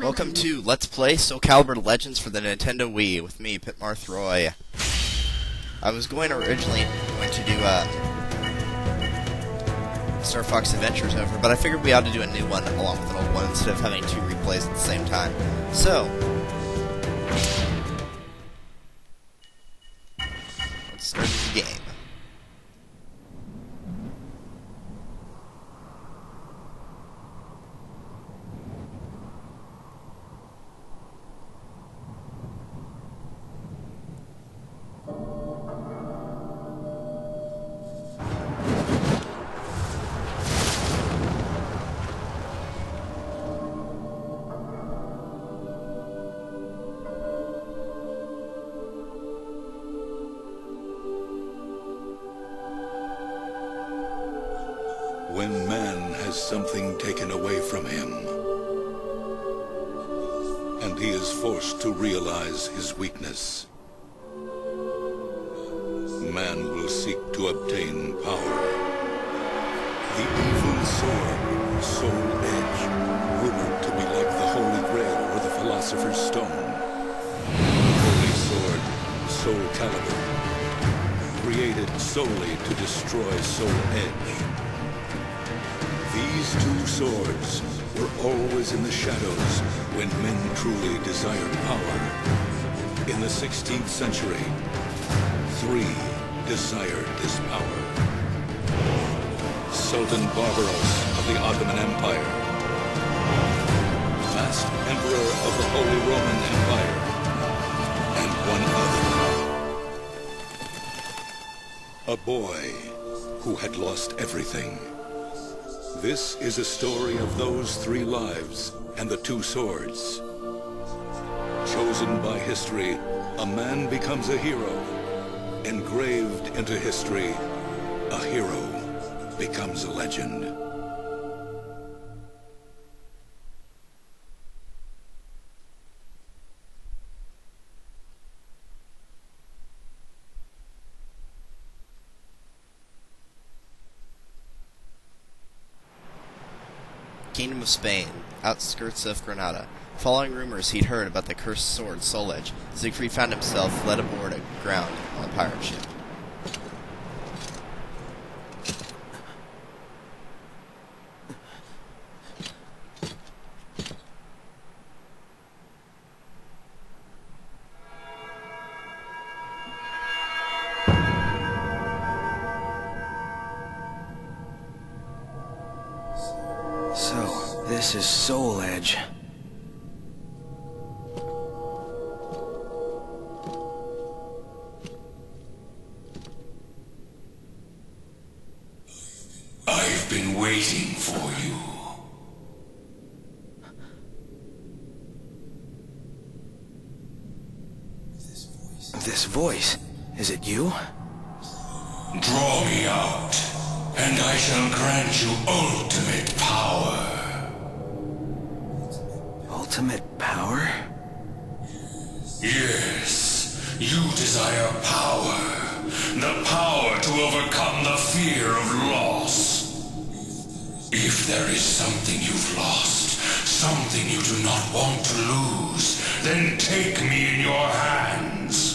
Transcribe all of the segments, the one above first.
Welcome to Let's Play Soul Calibur Legends for the Nintendo Wii with me, Pitmarth Roy. I was originally going to do Star Fox Adventures over, but I figured we ought to do a new one along with an old one instead of having two replays at the same time. So, let's start the game. When man has something taken away from him, and he is forced to realize his weakness, man will seek to obtain power. The evil sword, Soul Edge, rumored to be like the Holy Grail or the Philosopher's Stone. Holy Sword, Soul Calibur, created solely to destroy Soul Edge. These two swords were always in the shadows when men truly desired power. In the 16th century, three desired this power. Sultan Barbaros of the Ottoman Empire, last Emperor of the Holy Roman Empire, and one other. A boy who had lost everything. This is a story of those three lives and the two swords. Chosen by history, a man becomes a hero. Engraved into history, a hero becomes a legend. Kingdom of Spain, outskirts of Granada. Following rumors he'd heard about the cursed sword, Soul Edge, Siegfried found himself led aboard aground on a pirate ship. So, this is Soul Edge. I've been waiting for you. This voice, is it you? Draw me out, and I shall grant you ultimate power. Ultimate power? Yes, you desire power. The power to overcome the fear of loss. If there is something you've lost, something you do not want to lose, then take me in your hands.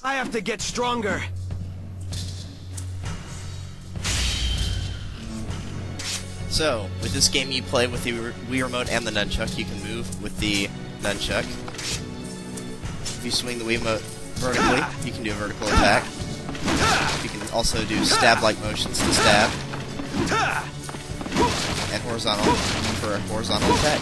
I have to get stronger. So, with this game you play with the Wii Remote and the Nunchuck. You can move with the Nunchuck. If you swing the Wii Remote vertically, you can do a vertical attack. You can also do stab-like motions to stab, and horizontal for a horizontal attack.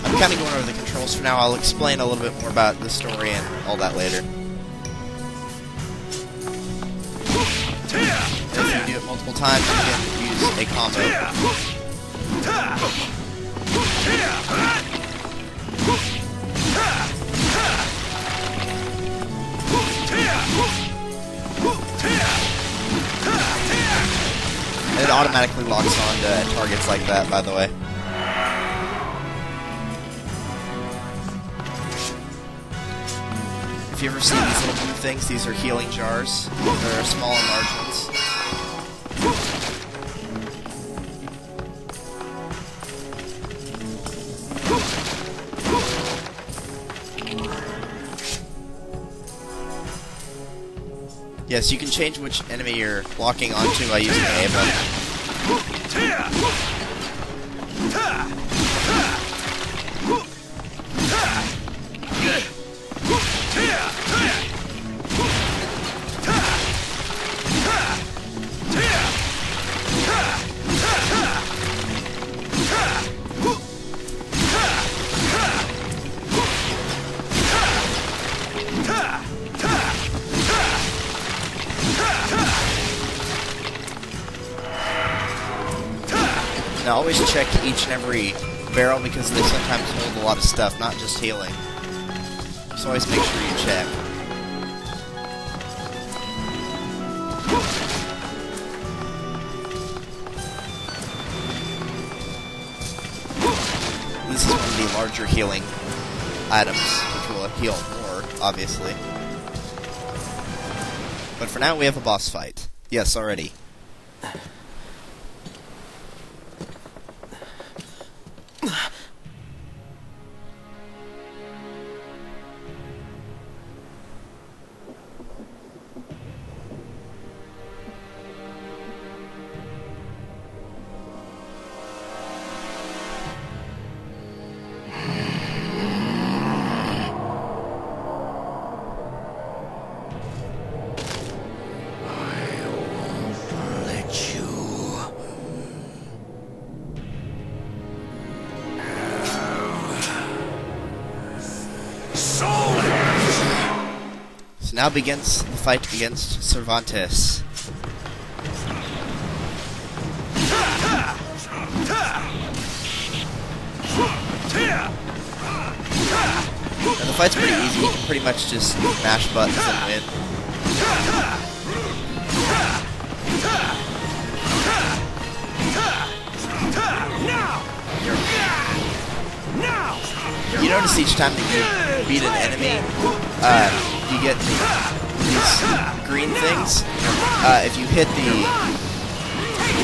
I'm kind of going over the controls for now. I'll explain a little bit more about the story and all that later. And if you do it multiple times, you can use a combo. It automatically locks on to targets like that, by the way. If you ever see these little blue things, these are healing jars. They're small and large ones. Yes, you can change which enemy you're locking onto by using the A button. Now always check each and every barrel because they sometimes hold a lot of stuff, not just healing. So always make sure you check. This is one of the larger healing items, which will heal more, obviously. But for now, we have a boss fight. Yes, already. So now begins the fight against Cervantes. Now the fight's pretty easy, you can pretty much just mash buttons and win. You notice each time that you beat an enemy, you get these green things. If you hit the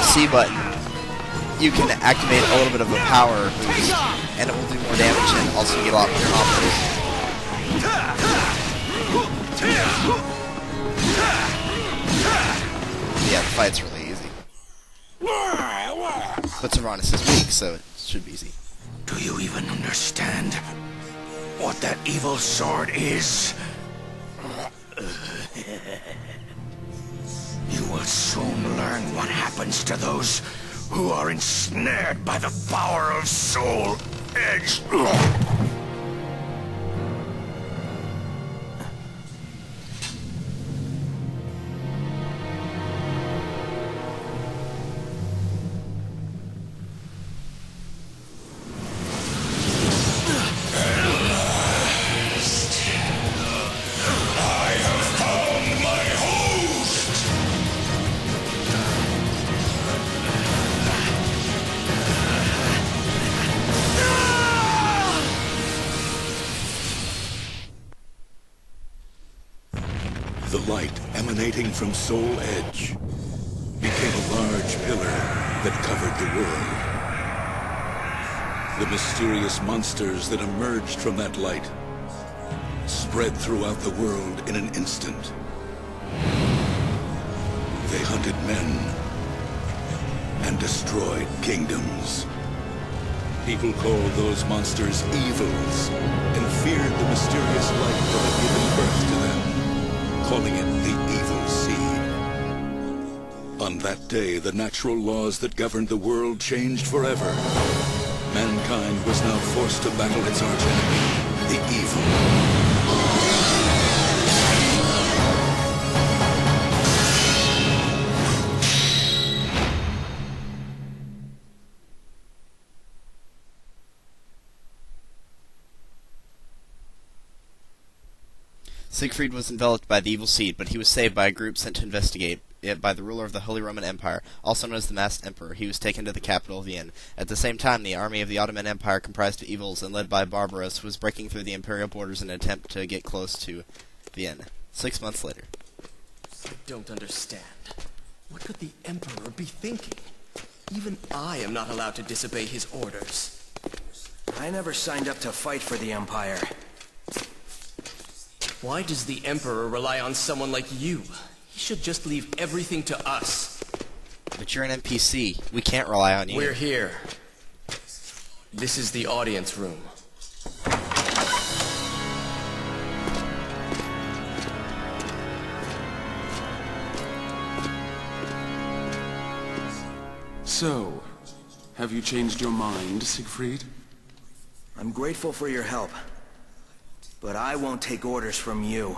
C button, you can activate a little bit of a power boost, and it will do more damage and also get a lot more combos. Yeah, the fight's really easy. But Cervantes is weak, so it should be easy. Do you even understand what that evil sword is? You will soon learn what happens to those who are ensnared by the power of Soul Edge. The light emanating from Soul Edge became a large pillar that covered the world. The mysterious monsters that emerged from that light spread throughout the world in an instant. They hunted men and destroyed kingdoms. People called those monsters evils. this life that had given birth to them, calling it the Evil Seed. On that day, the natural laws that governed the world changed forever. Mankind was now forced to battle its archenemy, the Evil. Siegfried was enveloped by the evil seed, but he was saved by a group sent to investigate it by the ruler of the Holy Roman Empire, also known as the Masked Emperor. He was taken to the capital of Vienna. At the same time, the army of the Ottoman Empire, comprised of evils and led by Barbaros, was breaking through the imperial borders in an attempt to get close to Vienna. 6 months later. I don't understand. What could the Emperor be thinking? Even I am not allowed to disobey his orders. I never signed up to fight for the Empire. Why does the Emperor rely on someone like you? He should just leave everything to us. But you're an NPC. We can't rely on you. We're here. This is the audience room. So, have you changed your mind, Siegfried? I'm grateful for your help, but I won't take orders from you.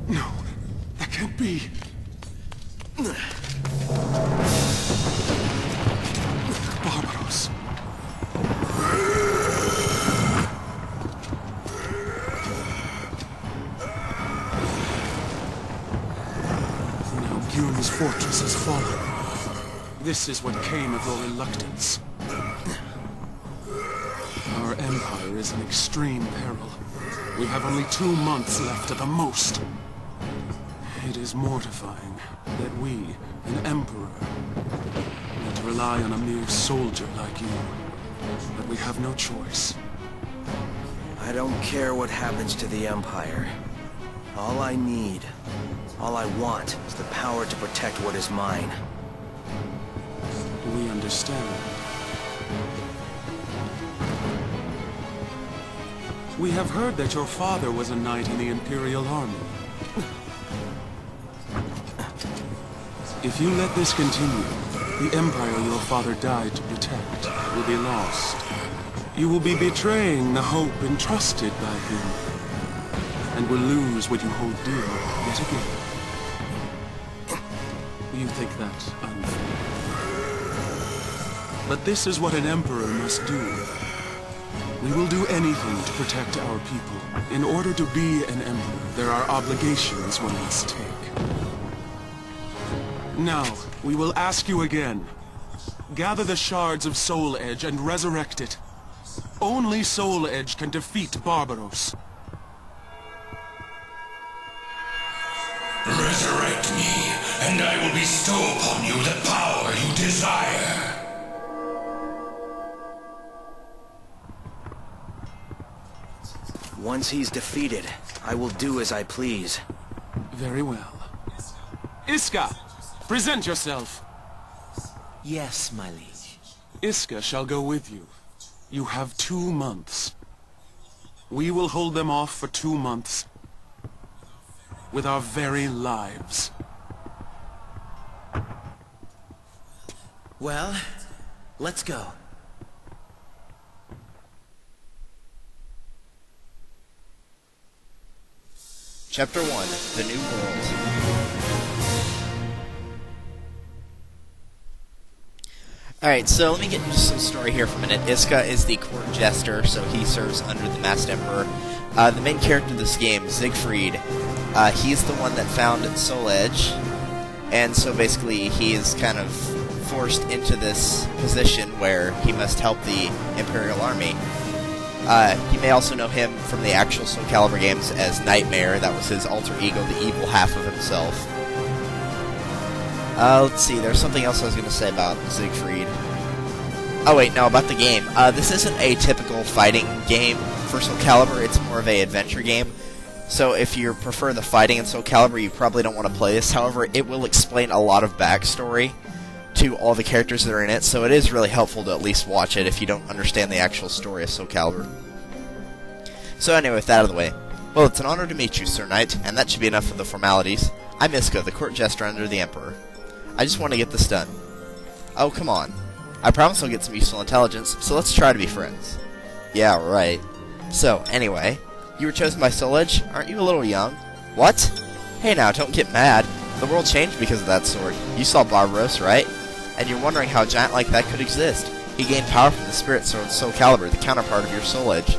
No, that can't be. Barbaros. Now Gyur's fortress has fallen. This is what came of your reluctance. Our empire is in extreme peril. We have only 2 months left at the most. It is mortifying that we, an emperor, need to rely on a mere soldier like you. But we have no choice. I don't care what happens to the Empire. All I need, all I want, is the power to protect what is mine. We understand. We have heard that your father was a knight in the Imperial Army. If you let this continue, the empire your father died to protect will be lost. You will be betraying the hope entrusted by him, and will lose what you hold dear yet again. You think that unfair? But this is what an emperor must do. We will do anything to protect our people. In order to be an emperor, there are obligations one must take. Now, we will ask you again. Gather the shards of Soul Edge and resurrect it. Only Soul Edge can defeat Barbaros. Resurrect me, and I will bestow upon you the power you desire. Once he's defeated, I will do as I please. Very well. Iska, present yourself. Yes, my liege. Iska shall go with you. You have 2 months. We will hold them off for 2 months. With our very lives. Well, let's go. Chapter 1, The New World. Alright, so let me get into some story here for a minute. Iska is the court jester, so he serves under the Masked Emperor. The main character of this game, Siegfried, he's the one that found Soul Edge, and so basically he is kind of forced into this position where he must help the Imperial Army. You may also know him from the actual Soul Calibur games as Nightmare. That was his alter ego, the evil half of himself. Let's see, there's something else I was going to say about Siegfried. Oh wait, no, about the game. This isn't a typical fighting game for Soul Calibur, it's more of an adventure game. So if you prefer the fighting in Soul Calibur, you probably don't want to play this. However, it will explain a lot of backstory to all the characters that are in it, so it is really helpful to at least watch it if you don't understand the actual story of Soul Calibur. So anyway, with that out of the way, well, it's an honor to meet you, Sir Knight, and that should be enough of the formalities. I'm Iska, the court jester under the Emperor. I just want to get this done. Oh, come on. I promise I'll get some useful intelligence, so let's try to be friends. Yeah, right. So, anyway, you were chosen by Soul Edge? Aren't you a little young? What? Hey now, don't get mad. The world changed because of that sword. You saw Barbaros, right? And you're wondering how a giant like that could exist. He gained power from the Spirit Sword Soul Calibur, the counterpart of your Soul Edge.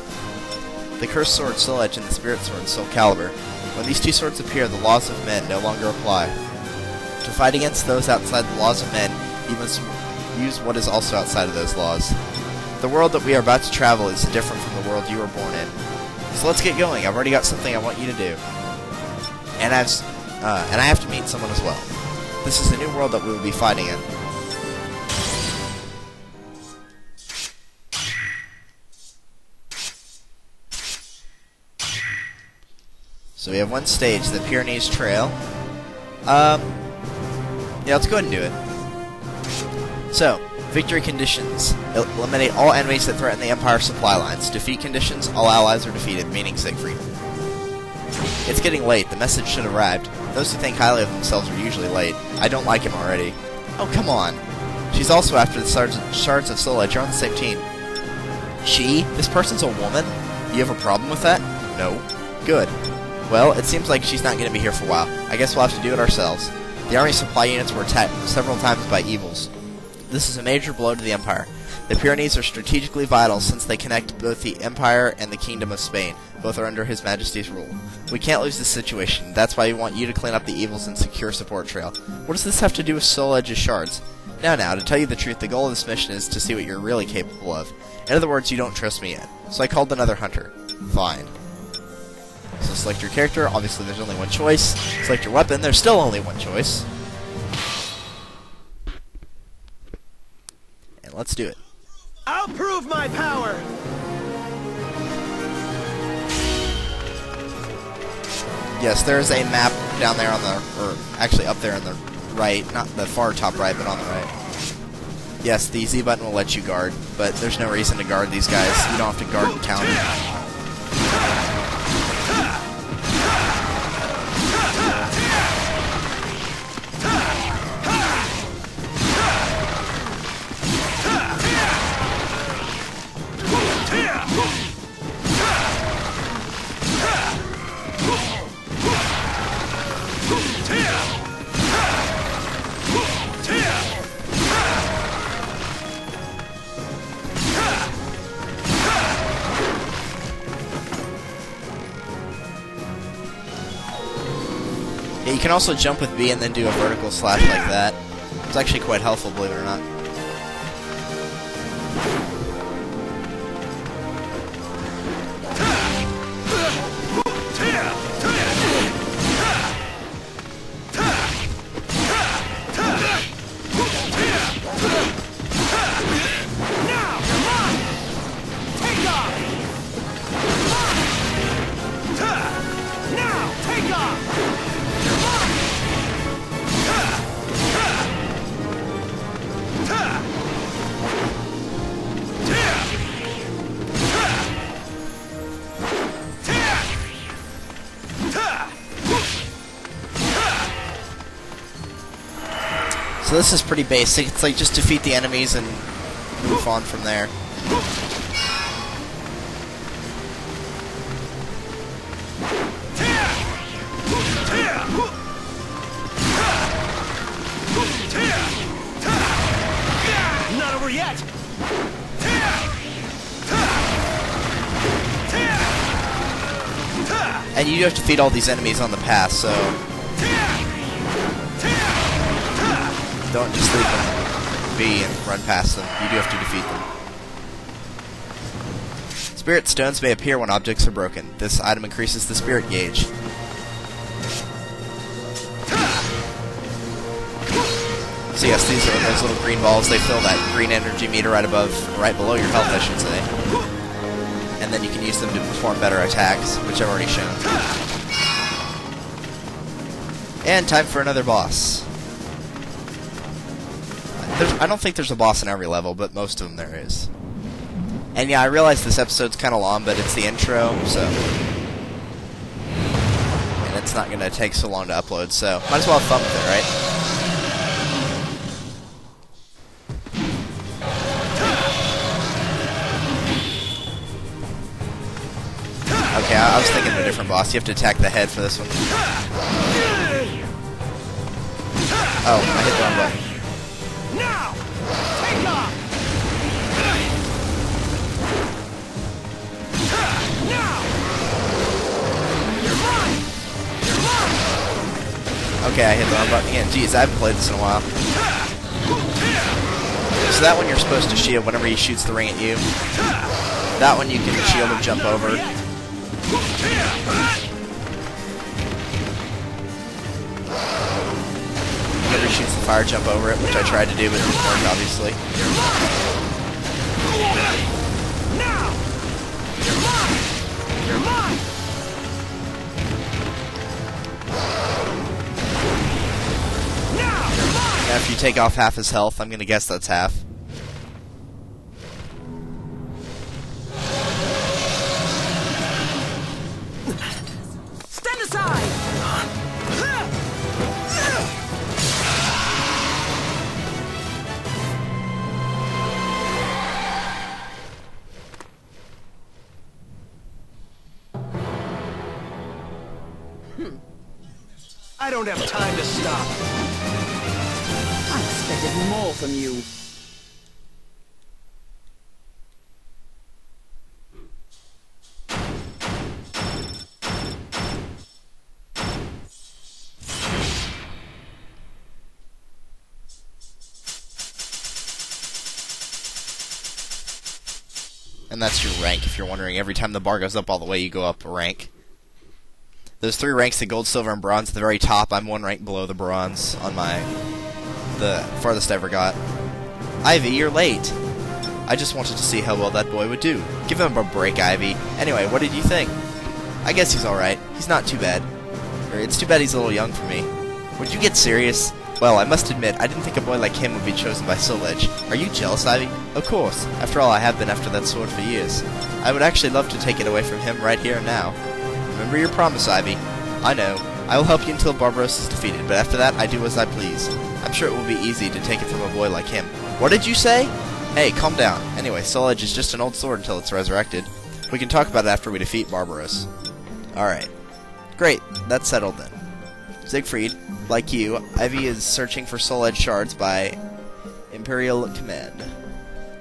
The Cursed Sword Soul Edge and the Spirit Sword Soul Calibur. When these two swords appear, the laws of men no longer apply. To fight against those outside the laws of men, you must use what is also outside of those laws. The world that we are about to travel is different from the world you were born in. So let's get going. I've already got something I want you to do. And I have to meet someone as well. This is a new world that we will be fighting in. So we have one stage, the Pyrenees Trail. Yeah, let's go ahead and do it. So, victory conditions. Eliminate all enemies that threaten the Empire supply lines. Defeat conditions, all allies are defeated, meaning Siegfried. It's getting late. The message should have arrived. Those who think highly of themselves are usually late. I don't like him already. Oh, come on. She's also after the Shards of Soul Edge. You're on the same team. She? This person's a woman? You have a problem with that? No. Good. Well, it seems like she's not going to be here for a while. I guess we'll have to do it ourselves. The army supply units were attacked several times by evils. This is a major blow to the Empire. The Pyrenees are strategically vital since they connect both the Empire and the Kingdom of Spain. Both are under His Majesty's rule. We can't lose this situation. That's why we want you to clean up the evils and secure support trail. What does this have to do with Soul Edge's shards? Now, to tell you the truth, the goal of this mission is to see what you're really capable of. In other words, you don't trust me yet. So I called another hunter. Fine. So select your character. Obviously, there's only one choice. Select your weapon. There's still only one choice. And let's do it. I'll prove my power! Yes, there's a map down there on the, or actually up there on the right, not the far top right, but on the right. Yes, the Z button will let you guard, but there's no reason to guard these guys. You don't have to guard and counter. Yeah, you can also jump with B and then do a vertical slash like that. It's actually quite helpful, believe it or not. So this is pretty basic. It's like just defeat the enemies and move on from there. Not over yet! And you do have to defeat all these enemies on the path, so don't just leave them be and run past them. You do have to defeat them. Spirit stones may appear when objects are broken. This item increases the spirit gauge. So yes, these are those little green balls. They fill that green energy meter right below your health, I should say. And then you can use them to perform better attacks, which I've already shown. And time for another boss. I don't think there's a boss in every level, but most of them there is. And yeah, I realize this episode's kind of long, but it's the intro, so... And it's not going to take so long to upload, so might as well have fun with it, right? Okay, I was thinking of a different boss. You have to attack the head for this one. Oh, I hit the wrong button. Now! Take off! Now! You're mine! You're mine! Okay, I hit the wrong button again. Jeez, I haven't played this in a while. So that one you're supposed to shield whenever he shoots the ring at you. That one you can shield and jump over. Whenever he shoots the fire, jump over it, which I tried to do, but it didn't work, obviously. Now! You're mine! You're mine! Now! You're mine! Now, if you take off half his health, I'm going to guess that's half. Stand aside! I don't have time to stop. I expected more from you. And that's your rank, if you're wondering. Every time the bar goes up all the way, you go up a rank. Those 3 ranks, the gold, silver, and bronze, at the very top, I'm 1 rank below the bronze on the farthest I ever got. Ivy, you're late. I just wanted to see how well that boy would do. Give him a break, Ivy. Anyway, what did you think? I guess he's alright. He's not too bad. It's too bad he's a little young for me. Would you get serious? Well, I must admit, I didn't think a boy like him would be chosen by Soul Edge. Are you jealous, Ivy? Of course. After all, I have been after that sword for years. I would actually love to take it away from him right here and now. Remember your promise, Ivy. I know. I will help you until Barbaros is defeated, but after that, I do as I please. I'm sure it will be easy to take it from a boy like him. What did you say? Hey, calm down. Anyway, Soul Edge is just an old sword until it's resurrected. We can talk about it after we defeat Barbaros. Alright. Great. That's settled then. Siegfried, like you, Ivy is searching for Soul Edge shards by Imperial command.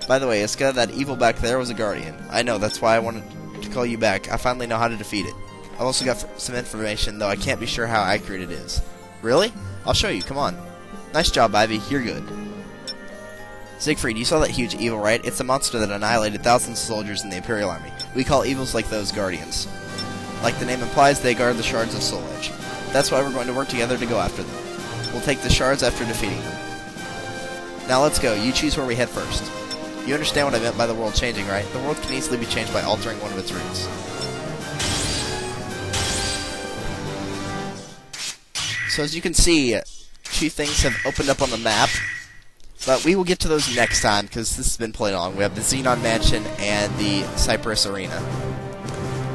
By the way, Iska, that evil back there was a guardian. I know, that's why I wanted to call you back. I finally know how to defeat it. I've also got some information, though I can't be sure how accurate it is. Really? I'll show you, come on. Nice job, Ivy, you're good. Siegfried, you saw that huge evil, right? It's a monster that annihilated thousands of soldiers in the Imperial Army. We call evils like those guardians. Like the name implies, they guard the shards of Soul Edge. That's why we're going to work together to go after them. We'll take the shards after defeating them. Now let's go, you choose where we head first. You understand what I meant by the world changing, right? The world can easily be changed by altering one of its roots. So as you can see, 2 things have opened up on the map, but we will get to those next time, because this has been played long. We have the Xenon Mansion and the Cyprus Arena.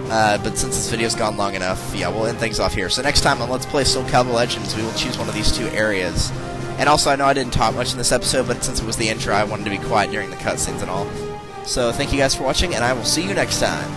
But since this video's gone long enough, yeah, we'll end things off here. So next time on Let's Play Soul Calibur Legends, we will choose one of these 2 areas. And also, I know I didn't talk much in this episode, but since it was the intro, I wanted to be quiet during the cutscenes and all. So thank you guys for watching, and I will see you next time.